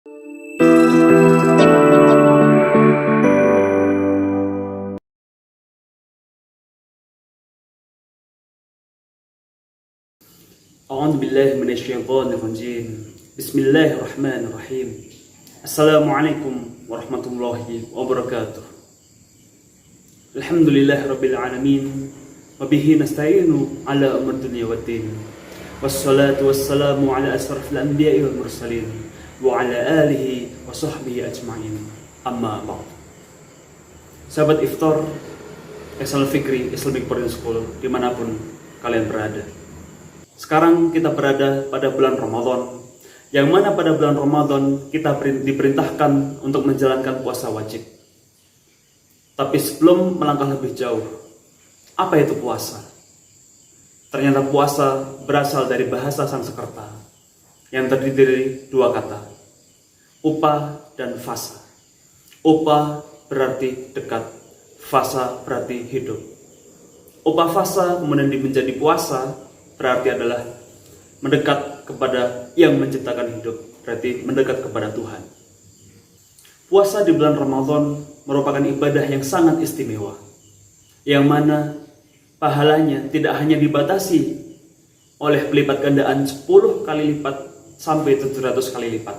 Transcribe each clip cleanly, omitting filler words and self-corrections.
A'udzu billahi minasyaitonir rajim. Bismillahirrahmanirrahim. Assalamualaikum warahmatullahi wabarakatuh. Alhamdulillahirabbil alamin wa bihi nasta'inu ala umur dunya waddin. Wassalatu wassalamu ala asrafil anbiya'i wal mursalin wa ala alihi wa sahbihi ajma'in. Amma ba'd. Sahabat Iftar Islamic Fikri Islamic Boarding School dimanapun kalian berada. Sekarang kita berada pada bulan Ramadan, yang mana pada bulan Ramadan kita diperintahkan untuk menjalankan puasa wajib. Tapi sebelum melangkah lebih jauh, apa itu puasa? Ternyata puasa berasal dari bahasa Sanskerta yang terdiri dari dua kata, upa dan fasa. Upa berarti dekat, fasa berarti hidup. Upa fasa kemudian menjadi puasa, berarti adalah mendekat kepada yang menciptakan hidup, berarti mendekat kepada Tuhan. Puasa di bulan Ramadan merupakan ibadah yang sangat istimewa, yang mana pahalanya tidak hanya dibatasi oleh pelipat gandaan 10 kali lipat sampai 700 kali lipat.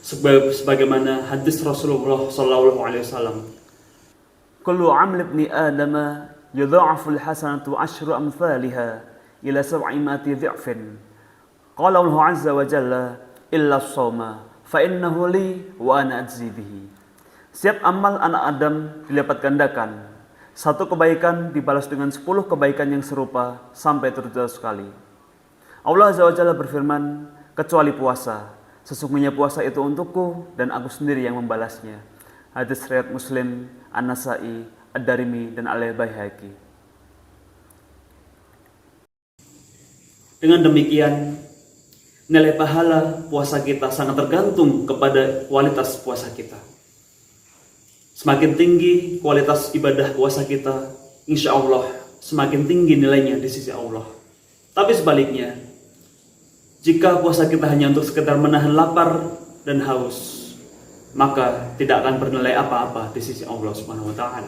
Sebagaimana hadis Rasulullah SAW, kullu amli ibni adama yudha'aful hasanatu 10 amthaliha ila 700 dhi'fin. Qala Allah azza wa jalla illa as-shauma fa innahu li wa ana ajzi bihi. Setiap amal anak Adam dilipat gandakan. Satu kebaikan dibalas dengan 10 kebaikan yang serupa sampai 700 kali. Allah azza wa jalla berfirman, kecuali puasa. Sesungguhnya puasa itu untukku dan aku sendiri yang membalasnya. Hadis riwayat Muslim, An-Nasa'i, Ad-Darimi dan Al-Baihaqi. Dengan demikian, nilai pahala puasa kita sangat tergantung kepada kualitas puasa kita. Semakin tinggi kualitas ibadah puasa kita, insya Allah semakin tinggi nilainya di sisi Allah. Tapi sebaliknya, jika puasa kita hanya untuk sekedar menahan lapar dan haus, maka tidak akan bernilai apa-apa di sisi Allah Subhanahu wa Ta'ala.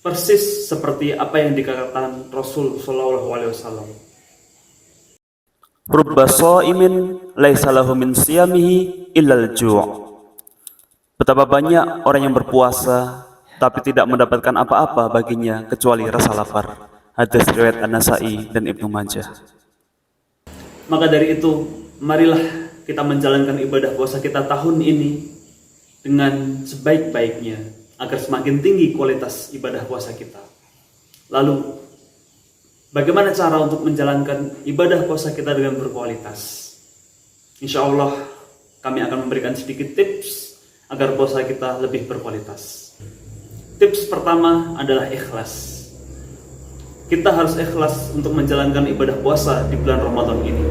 Persis seperti apa yang dikatakan Rasul Shallallahu Alaihi Wasallam. Rubba sha'imin laisa lahu min siyamihi illal ju'. Betapa banyak orang yang berpuasa tapi tidak mendapatkan apa-apa baginya kecuali rasa lapar. Hadis riwayat An-Nasa'i dan Ibnu Majah. Maka dari itu, marilah kita menjalankan ibadah puasa kita tahun ini dengan sebaik-baiknya agar semakin tinggi kualitas ibadah puasa kita. Lalu bagaimana cara untuk menjalankan ibadah puasa kita dengan berkualitas? Insya Allah kami akan memberikan sedikit tips agar puasa kita lebih berkualitas. Tips pertama adalah ikhlas. Kita harus ikhlas untuk menjalankan ibadah puasa di bulan Ramadan ini.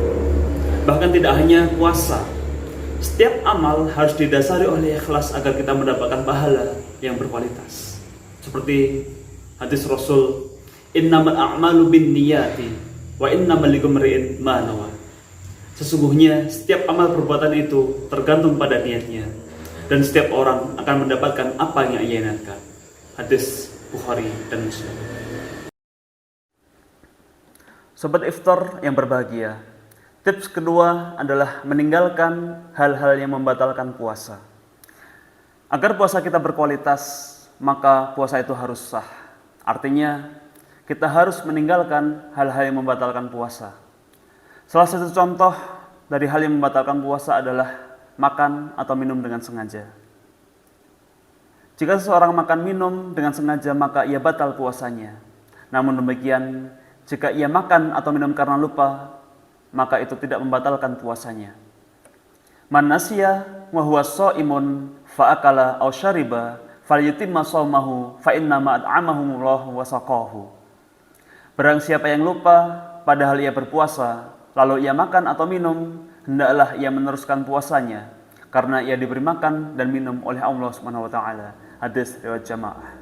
Bahkan tidak hanya puasa, setiap amal harus didasari oleh ikhlas agar kita mendapatkan pahala yang berkualitas. Seperti hadis Rasul, innamal a'malu binniyati wa innamal likumri'in ma nawa. Sesungguhnya setiap amal perbuatan itu tergantung pada niatnya, dan setiap orang akan mendapatkan apa yang ia niatkan. Hadis Bukhari dan Muslim. Sobat Iftar yang berbahagia, tips kedua adalah meninggalkan hal-hal yang membatalkan puasa. Agar puasa kita berkualitas, maka puasa itu harus sah. Artinya, kita harus meninggalkan hal-hal yang membatalkan puasa. Salah satu contoh dari hal yang membatalkan puasa adalah makan atau minum dengan sengaja. Jika seseorang makan minum dengan sengaja, maka ia batal puasanya. Namun demikian, jika ia makan atau minum karena lupa, maka itu tidak membatalkan puasanya. Man nasiya wa huwa shaimun fa akala aw syariba falyutimma shaumahu fa inna ma at'amahumullahu wa saqahu. Barang siapa yang lupa padahal ia berpuasa, lalu ia makan atau minum, hendaklah ia meneruskan puasanya karena ia diberi makan dan minum oleh Allah Subhanahu wa taala. Hadis riwayat Jamaah.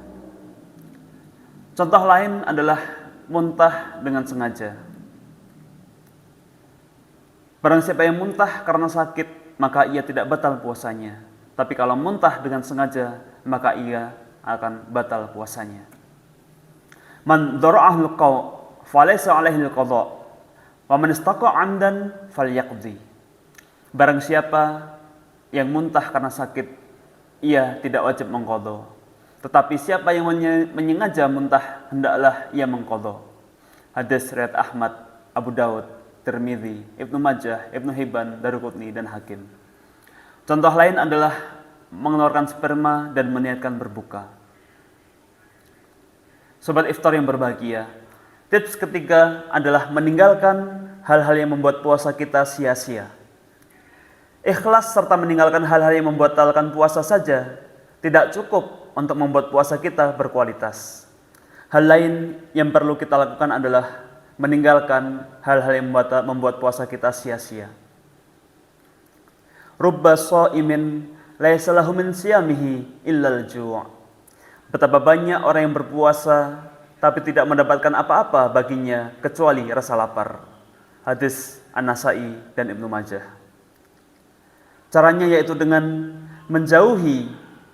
Contoh lain adalah muntah dengan sengaja. Barang siapa yang muntah karena sakit, maka ia tidak batal puasanya. Tapi kalau muntah dengan sengaja, maka ia akan batal puasanya. Man dara'ahul qaw falaysa 'alaihi al-qadha wa man istaqa 'amdan falyaqdi. Barang siapa yang muntah karena sakit, ia tidak wajib mengqadha. Tetapi siapa yang menyengaja muntah, hendaklah ia mengqadha. Hadis riwayat Ahmad, Abu Daud, Tirmidzi, Ibnu Majah, Ibnu Hibban, Daruqutni, dan Hakim. Contoh lain adalah mengeluarkan sperma dan meniatkan berbuka. Sobat iftar yang berbahagia, tips ketiga adalah meninggalkan hal-hal yang membuat puasa kita sia-sia. Ikhlas serta meninggalkan hal-hal yang membatalkan puasa saja tidak cukup untuk membuat puasa kita berkualitas. Hal lain yang perlu kita lakukan adalah meninggalkan hal-hal yang membuat puasa kita sia-sia. Rubba sha'imin laisa lahu min siyamihi illal ju'. Betapa banyak orang yang berpuasa tapi tidak mendapatkan apa-apa baginya kecuali rasa lapar. Hadis An-Nasa'i dan Ibnu Majah. Caranya yaitu dengan menjauhi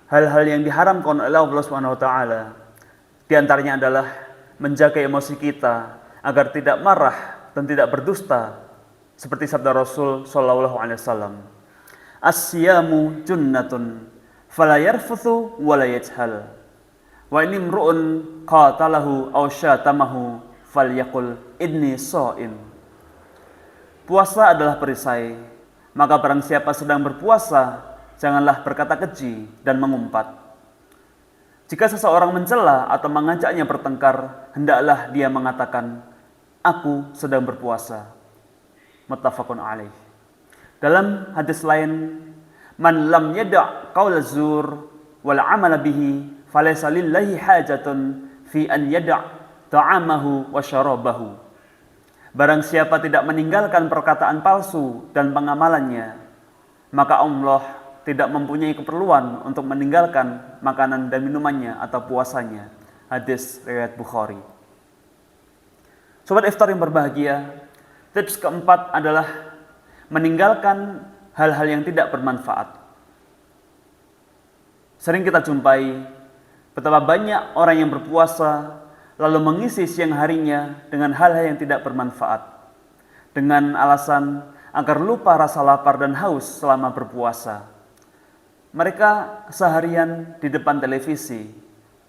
hal-hal yang diharamkan oleh Allah Subhanahu wa taala. Di antaranya adalah menjaga emosi kita agar tidak marah dan tidak berdusta, seperti sabda Rasul sallallahu alaihi wasallam. As-siyamu junnatun fala yarfuthu wa la yajhal. Wa in imru'un qatalahu aw syatamahu falyaqul inni sha'im. Puasa adalah perisai, maka barang siapa sedang berpuasa, janganlah berkata keji dan mengumpat. Jika seseorang mencela atau mengajaknya bertengkar, hendaklah dia mengatakan, aku sedang berpuasa. Muttafaqun alaih. Dalam hadis lain, man lam yada' qaul zur wal amala bihi falaysa lillahi hajatun fi an yada' ta'amahu wa syarabahu. Barang siapa tidak meninggalkan perkataan palsu dan pengamalannya, maka Allah tidak mempunyai keperluan untuk meninggalkan makanan dan minumannya atau puasanya. Hadis riwayat Bukhari. Sobat iftar yang berbahagia, tips keempat adalah meninggalkan hal-hal yang tidak bermanfaat. Sering kita jumpai betapa banyak orang yang berpuasa lalu mengisi siang harinya dengan hal-hal yang tidak bermanfaat, dengan alasan agar lupa rasa lapar dan haus selama berpuasa. Mereka seharian di depan televisi,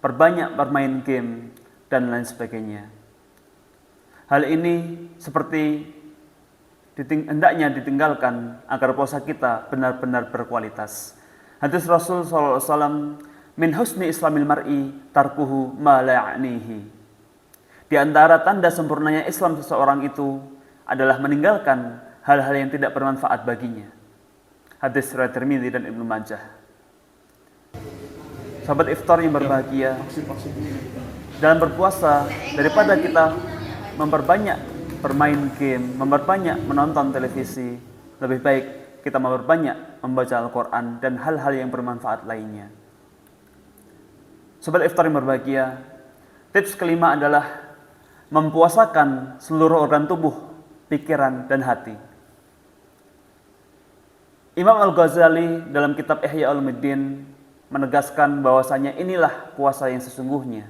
perbanyak bermain game, dan lain sebagainya. Hal ini seperti hendaknya ditinggalkan agar puasa kita benar-benar berkualitas. Hadis Rasul SAW, min husni islamil mar'i tarkuhu ma la ya'nihi. Di antara tanda sempurnanya Islam seseorang itu adalah meninggalkan hal-hal yang tidak bermanfaat baginya. Hadis riwayat Tirmidzi dan Ibnu Majah. Sahabat iftar yang berbahagia, dalam berpuasa, daripada kita memperbanyak bermain game, memperbanyak menonton televisi, lebih baik kita memperbanyak membaca Al-Quran dan hal-hal yang bermanfaat lainnya. Sahabat iftar yang berbahagia, tips kelima adalah mempuasakan seluruh organ tubuh, pikiran, dan hati. Imam Al-Ghazali dalam kitab Ihya Ulumuddin menegaskan bahwasanya inilah puasa yang sesungguhnya.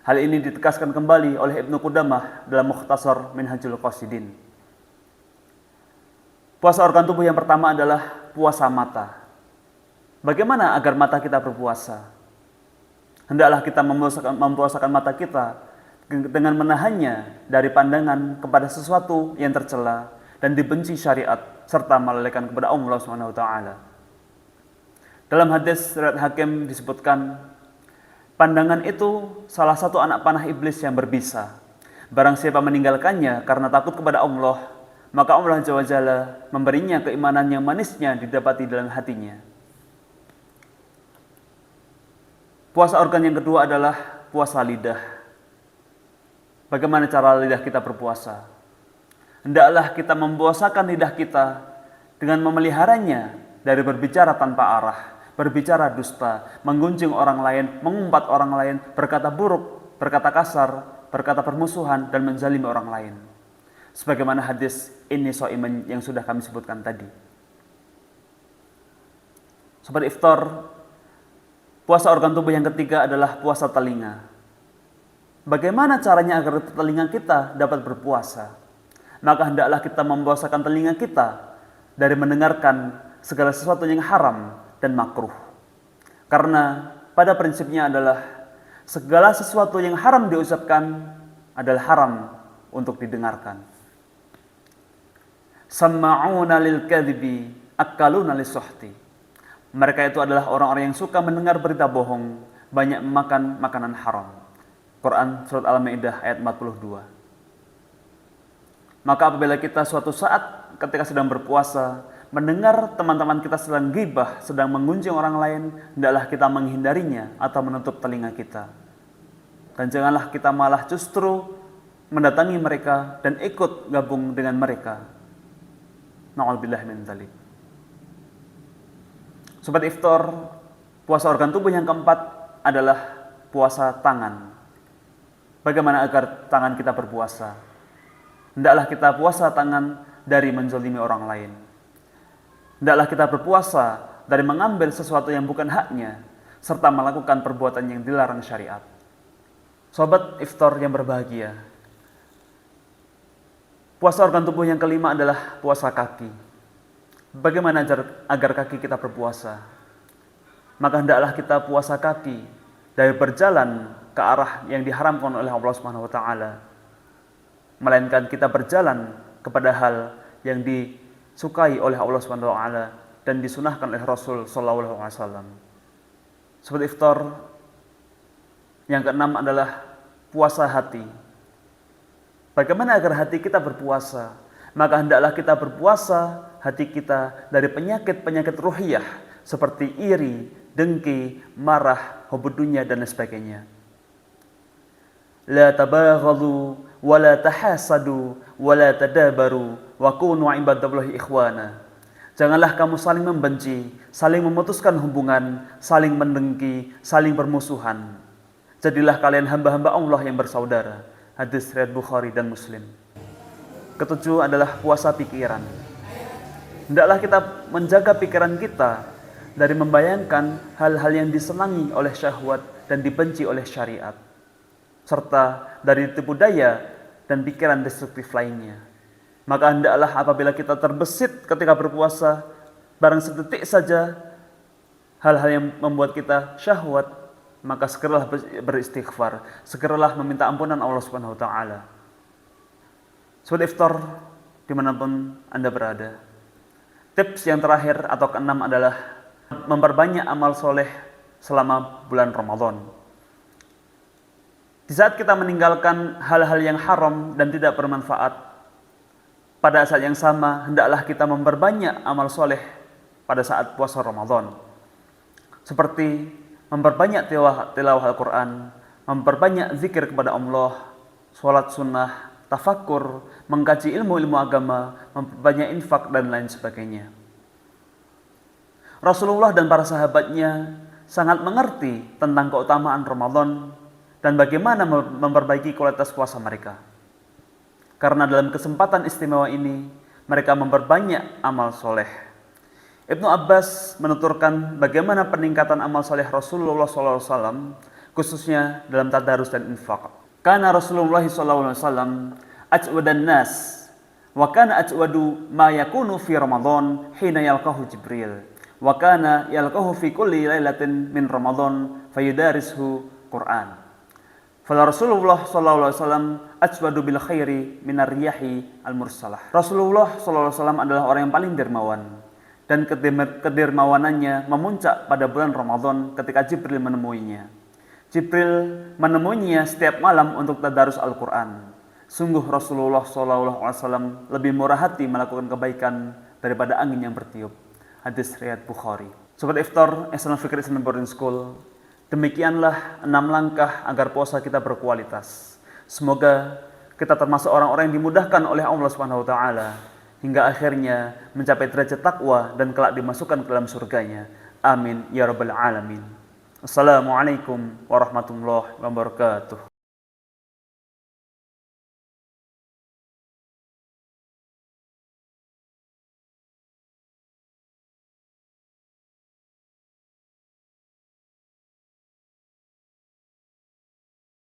Hal ini ditegaskan kembali oleh Ibnu Qudamah dalam Mukhtasar Minhajul Qasidin. Puasa organ tubuh yang pertama adalah puasa mata. Bagaimana agar mata kita berpuasa? Hendaklah kita mempuasakan mata kita dengan menahannya dari pandangan kepada sesuatu yang tercela dan dibenci syariat, serta melalaikan kepada Allah Subhanahu wa taala. Dalam hadis riwayat Hakim disebutkan, pandangan itu salah satu anak panah iblis yang berbisa. Barang siapa meninggalkannya karena takut kepada Allah, maka Allah Jalla Jalla memberinya keimanan yang manisnya didapati dalam hatinya. Puasa organ yang kedua adalah puasa lidah. Bagaimana cara lidah kita berpuasa? Hendaklah kita mempuasakan lidah kita dengan memeliharanya dari berbicara tanpa arah, berbicara dusta, menggunjing orang lain, mengumpat orang lain, berkata buruk, berkata kasar, berkata permusuhan, dan menzalimi orang lain. Sebagaimana hadis ini so'iman yang sudah kami sebutkan tadi. Sobat Iftar, puasa organ tubuh yang ketiga adalah puasa telinga. Bagaimana caranya agar telinga kita dapat berpuasa? Maka hendaklah kita membiasakan telinga kita dari mendengarkan segala sesuatu yang haram dan makruh. Karena pada prinsipnya adalah segala sesuatu yang haram diucapkan adalah haram untuk didengarkan. Samma'una lil kadhibi akaluna lis-suhti. Mereka itu adalah orang-orang yang suka mendengar berita bohong, banyak memakan makanan haram. Quran surat Al-Maidah ayat 42. Maka apabila kita suatu saat ketika sedang berpuasa mendengar teman-teman kita sedang ghibah, sedang menggunjing orang lain, hendaklah kita menghindarinya atau menutup telinga kita. Dan janganlah kita malah justru mendatangi mereka dan ikut gabung dengan mereka. Na'udzubillah min dzalik. Sobat Iftar, puasa organ tubuh yang keempat adalah puasa tangan. Bagaimana agar tangan kita berpuasa? Hendaklah kita puasa tangan dari menzalimi orang lain. Hendaklah kita berpuasa dari mengambil sesuatu yang bukan haknya, serta melakukan perbuatan yang dilarang syariat. Sobat Iftar yang berbahagia, puasa organ tubuh yang kelima adalah puasa kaki. Bagaimana agar kaki kita berpuasa? Maka hendaklah kita puasa kaki dari berjalan ke arah yang diharamkan oleh Allah Subhanahu wa taala, melainkan kita berjalan kepada hal yang disukai oleh Allah Subhanahu wa taala dan disunahkan oleh Rasul sallallahu alaihi wasallam. Sobat Iftar, yang keenam adalah puasa hati. Bagaimana agar hati kita berpuasa? Maka hendaklah kita berpuasa hati kita dari penyakit-penyakit ruhiyah seperti iri, dengki, marah, hubud dunya dan lain sebagainya. La tabaghadu wa la tahasadu wa la tadabaru wa kunu ibadallahi ikhwana. Janganlah kamu saling membenci, saling memutuskan hubungan, saling mendengki, saling bermusuhan. Jadilah kalian hamba-hamba Allah yang bersaudara. Hadis riwayat Bukhari dan Muslim. Ketujuh adalah puasa pikiran. Hendaklah kita menjaga pikiran kita dari membayangkan hal-hal yang disenangi oleh syahwat dan dibenci oleh syariat, serta dari tipu daya dan pikiran destruktif lainnya. Maka hendaklah apabila kita terbesit ketika berpuasa, barang sedetik saja hal-hal yang membuat kita syahwat, maka segeralah beristighfar, segeralah meminta ampunan Allah Subhanahu wa taala. Sobat Iftar dimanapun Anda berada, tips yang terakhir atau keenam adalah memperbanyak amal soleh selama bulan Ramadan. Di saat kita meninggalkan hal-hal yang haram dan tidak bermanfaat, pada saat yang sama hendaklah kita memperbanyak amal soleh pada saat puasa Ramadan. Seperti memperbanyak tilawah Al-Quran, memperbanyak zikir kepada Allah, sholat sunnah, tafakkur, mengkaji ilmu-ilmu agama, memperbanyak infak dan lain sebagainya. Rasulullah dan para sahabatnya sangat mengerti tentang keutamaan Ramadan dan bagaimana memperbaiki kualitas puasa mereka. Karena dalam kesempatan istimewa ini, mereka memperbanyak amal soleh. Ibnu Abbas menuturkan bagaimana peningkatan amal soleh Rasulullah SAW, khususnya dalam tadarus dan infak. Karena Rasulullah SAW ajwadan nas, wa kana ajwadu ma yakunu fi Ramadan hina yalqahu Jibril, wa kana yalqahu fi kulli lailatin min Ramadan fayudarishu Quran. Fala Rasulullah SAW ajwadu bil khairi minar riyahi al mursalah. Rasulullah SAW adalah orang yang paling dermawan, dan kedermawanannya memuncak pada bulan Ramadan ketika Jibril menemuinya. Jibril menemuinya setiap malam untuk tadarus Al-Quran. Sungguh Rasulullah SAW lebih murah hati melakukan kebaikan daripada angin yang bertiup. Hadis riwayat Bukhari. Sobat Iftar, Islamic Fikri Islam Boarding School, demikianlah 6 langkah agar puasa kita berkualitas. Semoga kita termasuk orang-orang yang dimudahkan oleh Allah Subhanahu wa taala hingga akhirnya mencapai derajat takwa dan kelak dimasukkan ke dalam surganya. Amin ya rabbal alamin. Assalamualaikum warahmatullahi wabarakatuh.